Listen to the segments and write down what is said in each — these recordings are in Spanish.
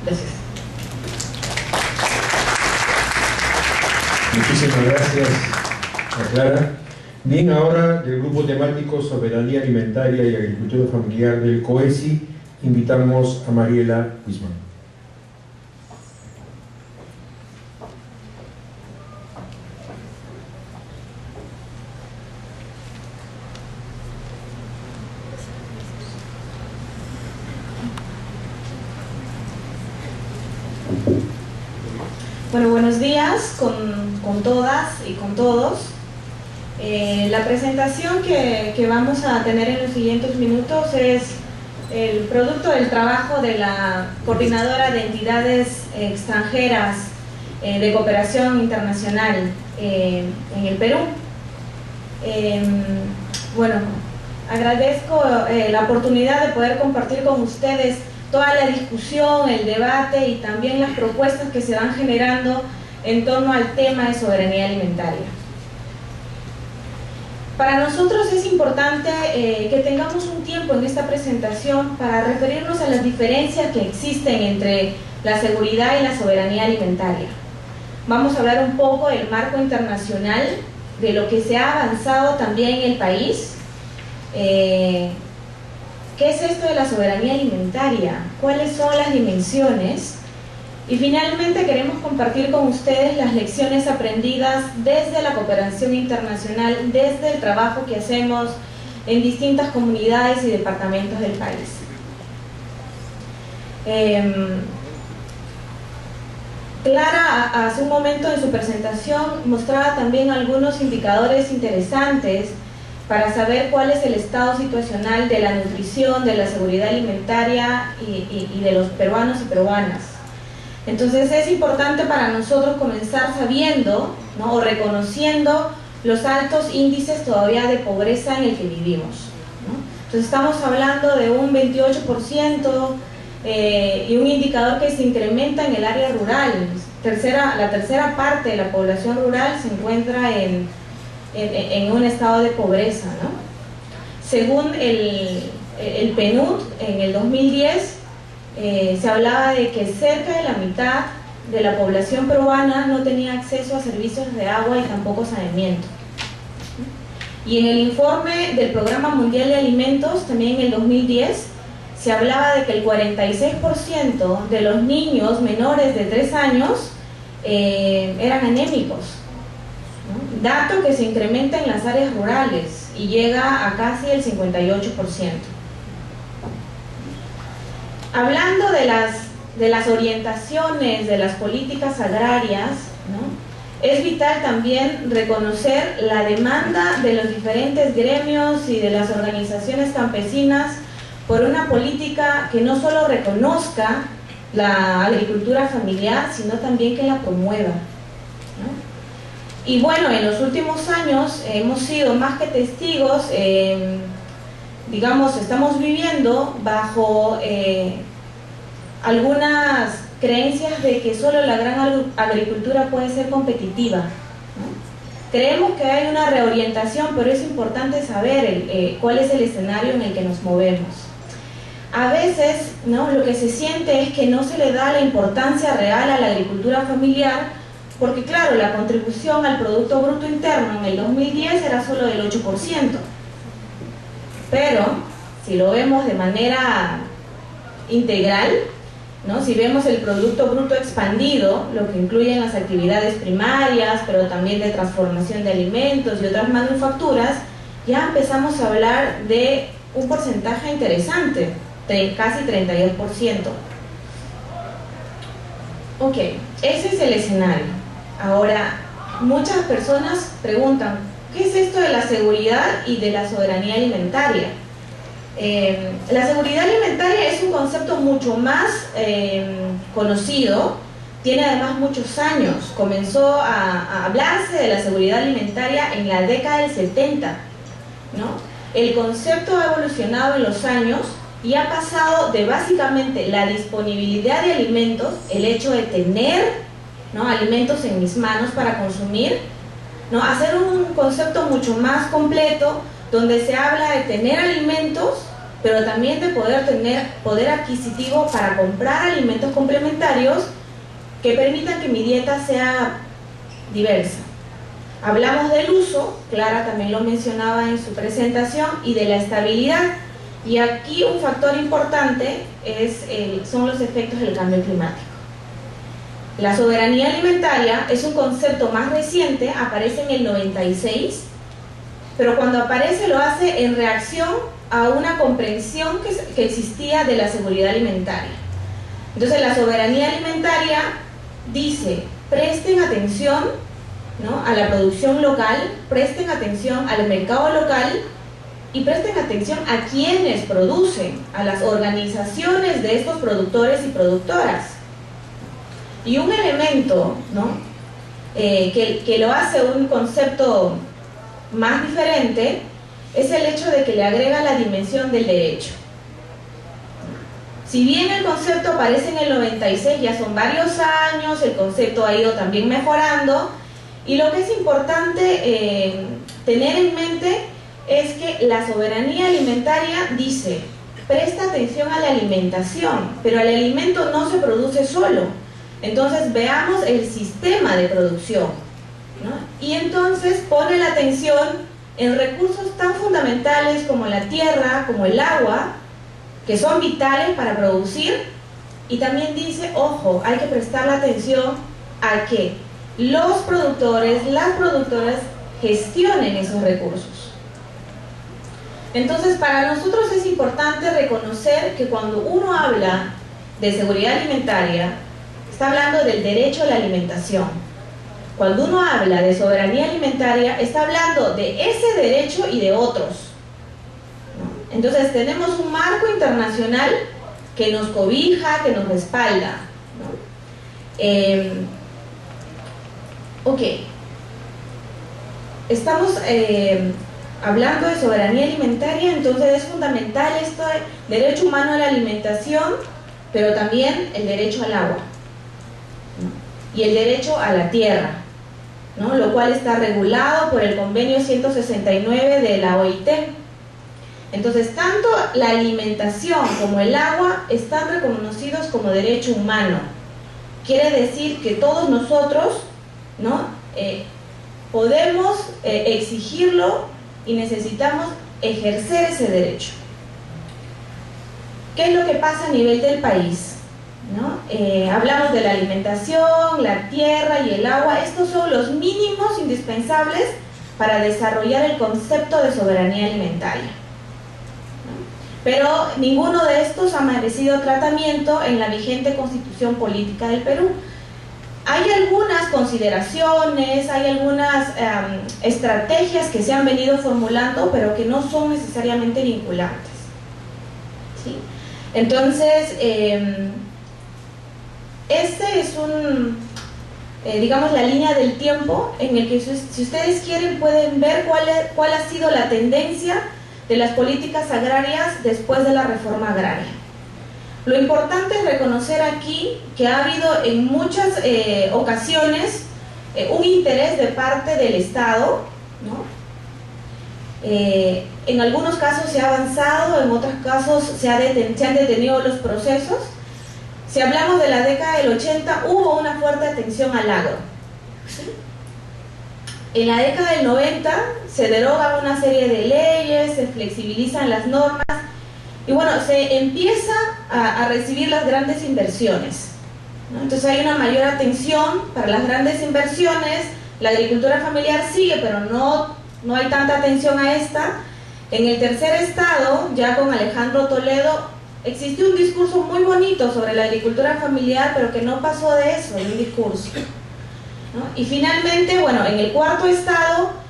Gracias. Muchísimas gracias a Clara. Bien, ahora del Grupo Temático Soberanía Alimentaria y Agricultura Familiar del COESI, invitamos a Mariela Huisman. Bueno, buenos días con todas y con todos. La presentación que vamos a tener en los siguientes minutos es el producto del trabajo de la Coordinadora de Entidades Extranjeras de Cooperación Internacional en el Perú. Bueno, agradezco la oportunidad de poder compartir con ustedes toda la discusión, el debate y también las propuestas que se van generando en torno al tema de soberanía alimentaria. Para nosotros es importante que tengamos un tiempo en esta presentación para referirnos a las diferencias que existen entre la seguridad y la soberanía alimentaria. Vamos a hablar un poco del marco internacional, de lo que se ha avanzado también en el país. ¿Qué es esto de la soberanía alimentaria? ¿Cuáles son las dimensiones? Y finalmente queremos compartir con ustedes las lecciones aprendidas desde la cooperación internacional, desde el trabajo que hacemos en distintas comunidades y departamentos del país. Clara hace un momento en su presentación mostraba también algunos indicadores interesantes para saber cuál es el estado situacional de la nutrición, de la seguridad alimentaria y de los peruanos y peruanas. Entonces es importante para nosotros comenzar sabiendo, ¿no?, o reconociendo los altos índices todavía de pobreza en el que vivimos, ¿no? Entonces estamos hablando de un 28% y un indicador que se incrementa en el área rural. La tercera parte de la población rural se encuentra en un estado de pobreza, ¿no? Según el PNUD, en el 2010 se hablaba de que cerca de la mitad de la población peruana no tenía acceso a servicios de agua y tampoco saneamiento. Y en el informe del Programa Mundial de Alimentos, también en el 2010, se hablaba de que el 46% de los niños menores de 3 años eran anémicos, ¿no? Dato que se incrementa en las áreas rurales y llega a casi el 58%. Hablando de las orientaciones de las políticas agrarias, ¿no?, es vital también reconocer la demanda de los diferentes gremios y de las organizaciones campesinas por una política que no solo reconozca la agricultura familiar, sino también que la promueva, ¿no? Y bueno, en los últimos años hemos sido más que testigos, digamos, estamos viviendo bajo algunas creencias de que solo la gran agricultura puede ser competitiva, ¿no? Creemos que hay una reorientación, pero es importante saber cuál es el escenario en el que nos movemos. A veces, ¿no?, lo que se siente es que no se le da la importancia real a la agricultura familiar, porque claro, la contribución al Producto Bruto Interno en el 2010 era solo del 8%. Pero, si lo vemos de manera integral, ¿no?, si vemos el Producto Bruto expandido, lo que incluyen las actividades primarias, pero también de transformación de alimentos y otras manufacturas, ya empezamos a hablar de un porcentaje interesante, de casi 32%. Ok, ese es el escenario. Ahora, muchas personas preguntan, ¿qué es esto de la seguridad y de la soberanía alimentaria? La seguridad alimentaria es un concepto mucho más conocido, tiene además muchos años. Comenzó a hablarse de la seguridad alimentaria en la década del 70, ¿no? El concepto ha evolucionado en los años y ha pasado de básicamente la disponibilidad de alimentos, el hecho de tener, ¿no?, alimentos en mis manos para consumir, ¿no?, a ser un concepto mucho más completo, donde se habla de tener alimentos, pero también de poder tener poder adquisitivo para comprar alimentos complementarios que permitan que mi dieta sea diversa. Hablamos del uso, Clara también lo mencionaba en su presentación, y de la estabilidad. Y aquí un factor importante son los efectos del cambio climático. La soberanía alimentaria es un concepto más reciente, aparece en el 96, pero cuando aparece lo hace en reacción a una comprensión que existía de la seguridad alimentaria. Entonces la soberanía alimentaria dice, presten atención, ¿no?, a la producción local, presten atención al mercado local y presten atención a quienes producen, a las organizaciones de estos productores y productoras. Y un elemento, ¿no?, que lo hace un concepto más diferente es el hecho de que le agrega la dimensión del derecho. Si bien el concepto aparece en el 96, ya son varios años, el concepto ha ido también mejorando, y lo que es importante tener en mente es que la soberanía alimentaria dice, presta atención a la alimentación, pero el alimento no se produce solo. Entonces veamos el sistema de producción, ¿no? Y entonces pone la atención en recursos tan fundamentales como la tierra, como el agua, que son vitales para producir, y también dice, ojo, hay que prestar la atención a que los productores, las productoras gestionen esos recursos. Entonces, para nosotros es importante reconocer que cuando uno habla de seguridad alimentaria, está hablando del derecho a la alimentación. Cuando uno habla de soberanía alimentaria, está hablando de ese derecho y de otros, ¿no? Entonces, tenemos un marco internacional que nos cobija, que nos respalda, ¿no? Ok. Estamos hablando de soberanía alimentaria, entonces es fundamental esto de derecho humano a la alimentación, pero también el derecho al agua, ¿no?, y el derecho a la tierra, ¿no?, lo cual está regulado por el convenio 169 de la OIT. Entonces, tanto la alimentación como el agua están reconocidos como derecho humano. Quiere decir que todos nosotros, ¿no?, podemos exigirlo y necesitamos ejercer ese derecho. ¿Qué es lo que pasa a nivel del país? ¿No? Hablamos de la alimentación, la tierra y el agua. Estos son los mínimos indispensables para desarrollar el concepto de soberanía alimentaria, ¿no? Pero ninguno de estos ha merecido tratamiento en la vigente Constitución Política del Perú. Hay algunas consideraciones, hay algunas estrategias que se han venido formulando, pero que no son necesariamente vinculantes, ¿sí? Entonces, este es digamos, la línea del tiempo en el que, si ustedes quieren, pueden ver cuál ha sido la tendencia de las políticas agrarias después de la reforma agraria. Lo importante es reconocer aquí que ha habido en muchas ocasiones un interés de parte del Estado, ¿no? En algunos casos se ha avanzado, en otros casos se han detenido los procesos. Si hablamos de la década del 80, hubo una fuerte atención al agro, ¿sí? En la década del 90 se derogan una serie de leyes, se flexibilizan las normas, y bueno, se empieza a recibir las grandes inversiones, ¿no? Entonces hay una mayor atención para las grandes inversiones. La agricultura familiar sigue, pero no hay tanta atención a esta. En el tercer estado, ya con Alejandro Toledo, existe un discurso muy bonito sobre la agricultura familiar, pero que no pasó de eso, de un discurso, ¿no? Y finalmente, bueno, en el cuarto estado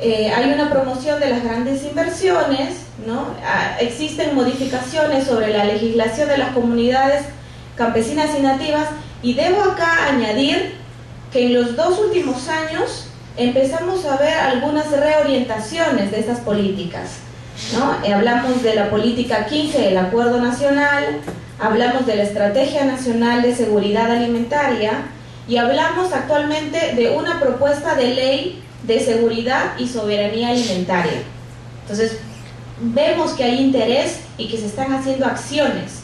hay una promoción de las grandes inversiones, ¿no? Existen modificaciones sobre la legislación de las comunidades campesinas y nativas, y debo acá añadir que en los 2 últimos años empezamos a ver algunas reorientaciones de estas políticas, ¿no? Hablamos de la política 15 del Acuerdo Nacional, hablamos de la Estrategia Nacional de Seguridad Alimentaria, y hablamos actualmente de una propuesta de ley de seguridad y soberanía alimentaria. Entonces, vemos que hay interés y que se están haciendo acciones.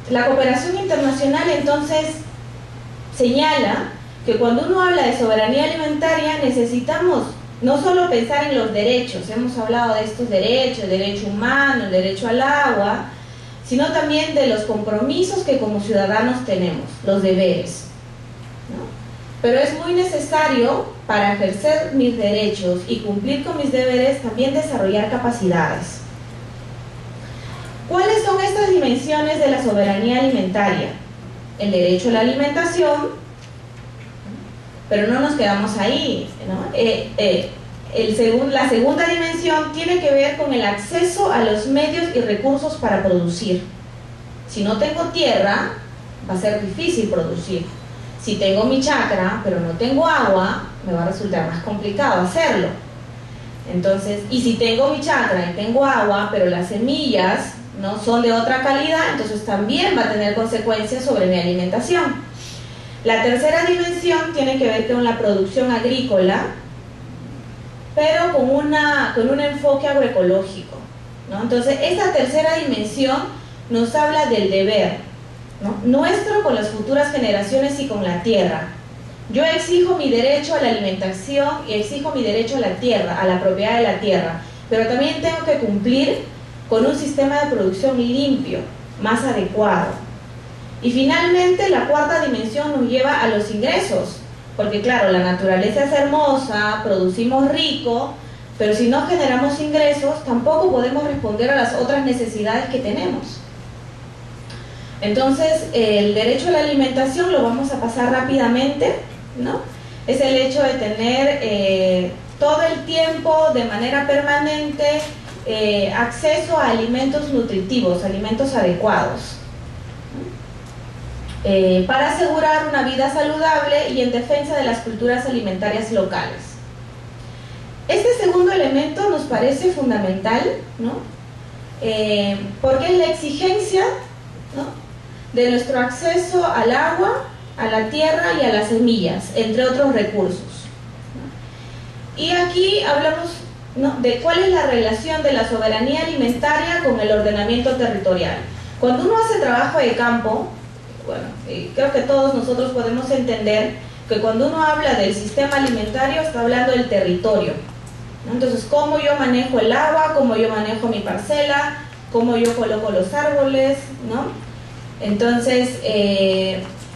La cooperación internacional entonces señala que cuando uno habla de soberanía alimentaria necesitamos no solo pensar en los derechos, hemos hablado de estos derechos, el derecho humano, el derecho al agua, sino también de los compromisos que como ciudadanos tenemos, los deberes, ¿no? Pero es muy necesario, para ejercer mis derechos y cumplir con mis deberes, también desarrollar capacidades. ¿Cuáles son estas dimensiones de la soberanía alimentaria? El derecho a la alimentación, pero no nos quedamos ahí, ¿no? La segunda dimensión tiene que ver con el acceso a los medios y recursos para producir. Si no tengo tierra, va a ser difícil producir. Si tengo mi chacra, pero no tengo agua, me va a resultar más complicado hacerlo. Entonces, y si tengo mi chacra y tengo agua, pero las semillas no son de otra calidad, entonces también va a tener consecuencias sobre mi alimentación. La tercera dimensión tiene que ver con la producción agrícola, pero con un enfoque agroecológico, ¿no? Entonces, esta tercera dimensión nos habla del deber, ¿no? Nuestro con las futuras generaciones y con la tierra. Yo exijo mi derecho a la alimentación y exijo mi derecho a la tierra, a la propiedad de la tierra, pero también tengo que cumplir con un sistema de producción limpio, más adecuado. Y finalmente, la cuarta dimensión nos lleva a los ingresos, porque claro, la naturaleza es hermosa, producimos rico, pero si no generamos ingresos, tampoco podemos responder a las otras necesidades que tenemos. Entonces, el derecho a la alimentación lo vamos a pasar rápidamente, ¿no? Es el hecho de tener todo el tiempo, de manera permanente, acceso a alimentos nutritivos, alimentos adecuados, para asegurar una vida saludable y en defensa de las culturas alimentarias locales. Este segundo elemento nos parece fundamental, ¿no? Porque es la exigencia, ¿no?, de nuestro acceso al agua, a la tierra y a las semillas, entre otros recursos, ¿no? Y aquí hablamos, ¿no?, de cuál es la relación de la soberanía alimentaria con el ordenamiento territorial. Cuando uno hace trabajo de campo, bueno, creo que todos nosotros podemos entender que cuando uno habla del sistema alimentario está hablando del territorio, ¿no? Entonces, cómo yo manejo el agua, cómo yo manejo mi parcela, cómo yo coloco los árboles, ¿no? Entonces,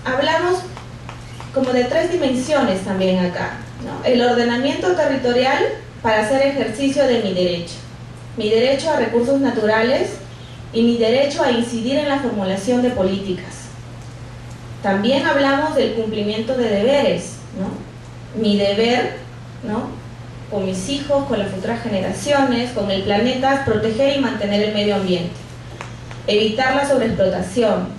hablamos como de tres dimensiones también acá, ¿no? El ordenamiento territorial para hacer ejercicio de mi derecho a recursos naturales y mi derecho a incidir en la formulación de políticas. También hablamos del cumplimiento de deberes, ¿no? Mi deber, ¿no?, con mis hijos, con las futuras generaciones, con el planeta, es proteger y mantener el medio ambiente, evitar la sobreexplotación,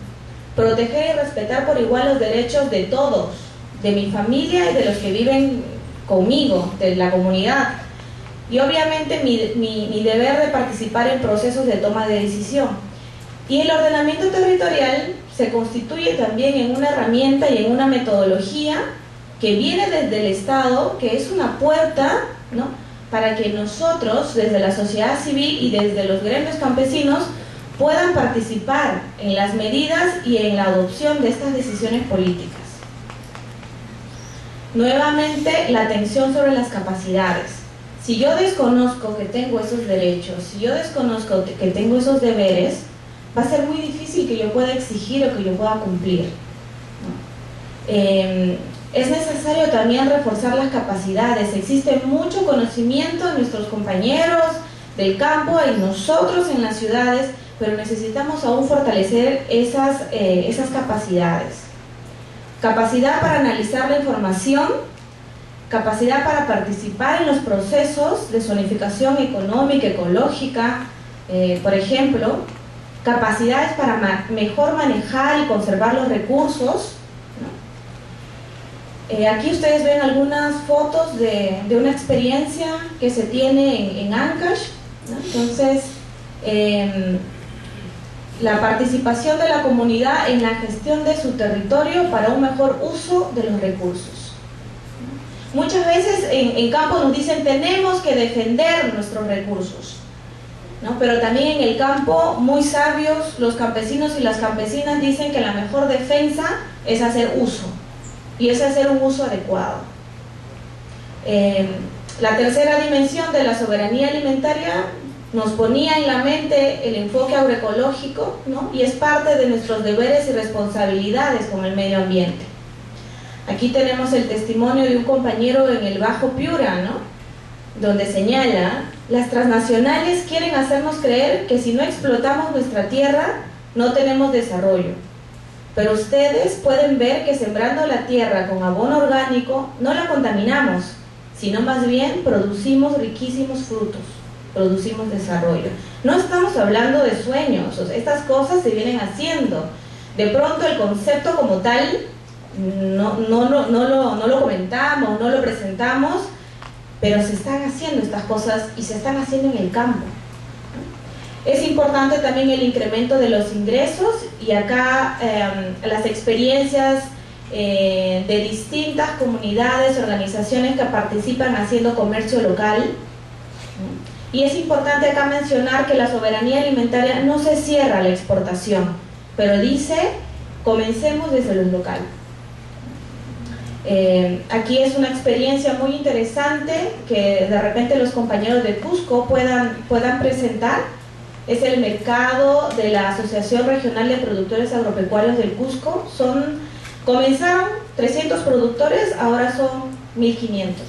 proteger y respetar por igual los derechos de todos, de mi familia y de los que viven conmigo, de la comunidad, y obviamente mi deber de participar en procesos de toma de decisión. Y el ordenamiento territorial se constituye también en una herramienta y en una metodología que viene desde el Estado, que es una puerta, ¿no?, para que nosotros, desde la sociedad civil y desde los gremios campesinos, puedan participar en las medidas y en la adopción de estas decisiones políticas. Nuevamente, la atención sobre las capacidades. Si yo desconozco que tengo esos derechos, si yo desconozco que tengo esos deberes, va a ser muy difícil que yo pueda exigir o que yo pueda cumplir, ¿no? Es necesario también reforzar las capacidades. Existe mucho conocimiento en nuestros compañeros del campo y nosotros en las ciudades, pero necesitamos aún fortalecer esas capacidades. Capacidad para analizar la información, capacidad para participar en los procesos de zonificación económica, ecológica, por ejemplo, capacidades para mejor manejar y conservar los recursos, ¿no? Aquí ustedes ven algunas fotos de una experiencia que se tiene en Ancash, ¿no? Entonces, la participación de la comunidad en la gestión de su territorio para un mejor uso de los recursos. Muchas veces en campo nos dicen tenemos que defender nuestros recursos, ¿no? Pero también en el campo, muy sabios, los campesinos y las campesinas dicen que la mejor defensa es hacer uso, y es hacer un uso adecuado. La tercera dimensión de la soberanía alimentaria nos ponía en la mente el enfoque agroecológico, ¿no? Y es parte de nuestros deberes y responsabilidades con el medio ambiente. Aquí tenemos el testimonio de un compañero en el Bajo Piura, ¿no? Donde señala: las transnacionales quieren hacernos creer que si no explotamos nuestra tierra, no tenemos desarrollo. Pero ustedes pueden ver que sembrando la tierra con abono orgánico no la contaminamos, sino más bien producimos riquísimos frutos, producimos desarrollo. No estamos hablando de sueños, o sea, estas cosas se vienen haciendo. De pronto el concepto como tal no lo comentamos, no lo presentamos, pero se están haciendo estas cosas y se están haciendo en el campo. Es importante también el incremento de los ingresos, y acá las experiencias de distintas comunidades, organizaciones que participan haciendo comercio local. Y es importante acá mencionar que la soberanía alimentaria no se cierra a la exportación, pero dice: comencemos desde lo local. Aquí es una experiencia muy interesante que de repente los compañeros de Cusco puedan presentar. Es el mercado de la Asociación Regional de Productores Agropecuarios del Cusco. Comenzaron 300 productores, ahora son 1500.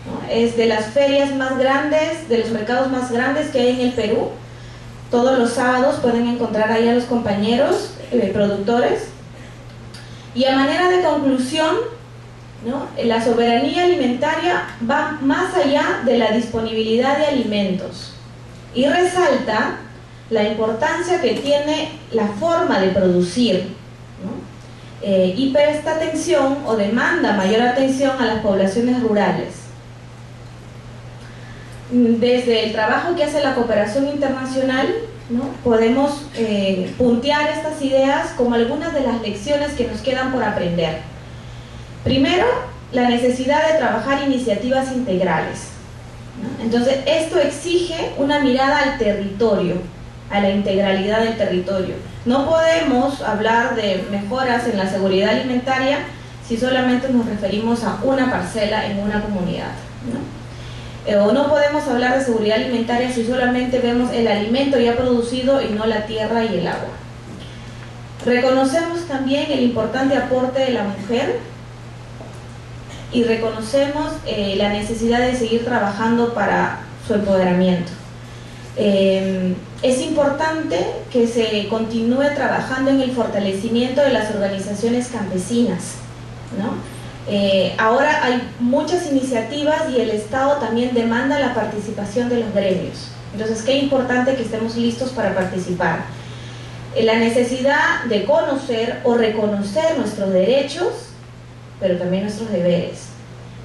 ¿no? Es de las ferias más grandes, de los mercados más grandes que hay en el Perú. Todos los sábados pueden encontrar ahí a los compañeros productores. Y a manera de conclusión, ¿no? La soberanía alimentaria va más allá de la disponibilidad de alimentos y resalta la importancia que tiene la forma de producir, ¿no? Y presta atención o demanda mayor atención a las poblaciones rurales. Desde el trabajo que hace la cooperación internacional, ¿no? Podemos puntear estas ideas como algunas de las lecciones que nos quedan por aprender. Primero, la necesidad de trabajar iniciativas integrales, ¿no? Entonces, esto exige una mirada al territorio, a la integralidad del territorio. No podemos hablar de mejoras en la seguridad alimentaria si solamente nos referimos a una parcela en una comunidad, ¿no? O no podemos hablar de seguridad alimentaria si solamente vemos el alimento ya producido y no la tierra y el agua. Reconocemos también el importante aporte de la mujer y reconocemos la necesidad de seguir trabajando para su empoderamiento. Es importante que se continúe trabajando en el fortalecimiento de las organizaciones campesinas, ¿no? Ahora hay muchas iniciativas y el Estado también demanda la participación de los gremios. Entonces, qué importante que estemos listos para participar. La necesidad de conocer o reconocer nuestros derechos, pero también nuestros deberes,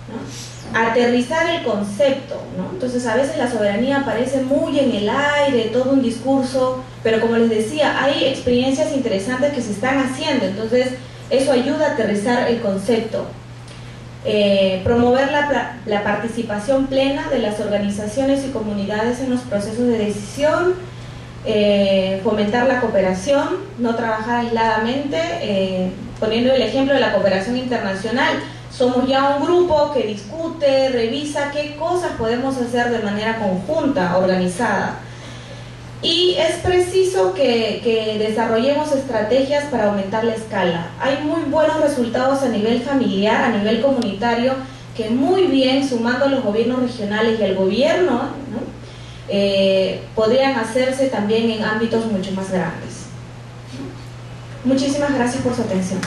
¿no? Aterrizar el concepto, ¿no? Entonces a veces la soberanía aparece muy en el aire, todo un discurso, pero como les decía, hay experiencias interesantes que se están haciendo, entonces eso ayuda a aterrizar el concepto. Promover la participación plena de las organizaciones y comunidades en los procesos de decisión, fomentar la cooperación, no trabajar aisladamente, poniendo el ejemplo de la cooperación internacional. Somos ya un grupo que discute, revisa qué cosas podemos hacer de manera conjunta, organizada. Y es preciso que desarrollemos estrategias para aumentar la escala. Hay muy buenos resultados a nivel familiar, a nivel comunitario, que muy bien, sumando los gobiernos regionales y el gobierno, ¿no? Podrían hacerse también en ámbitos mucho más grandes. Muchísimas gracias por su atención.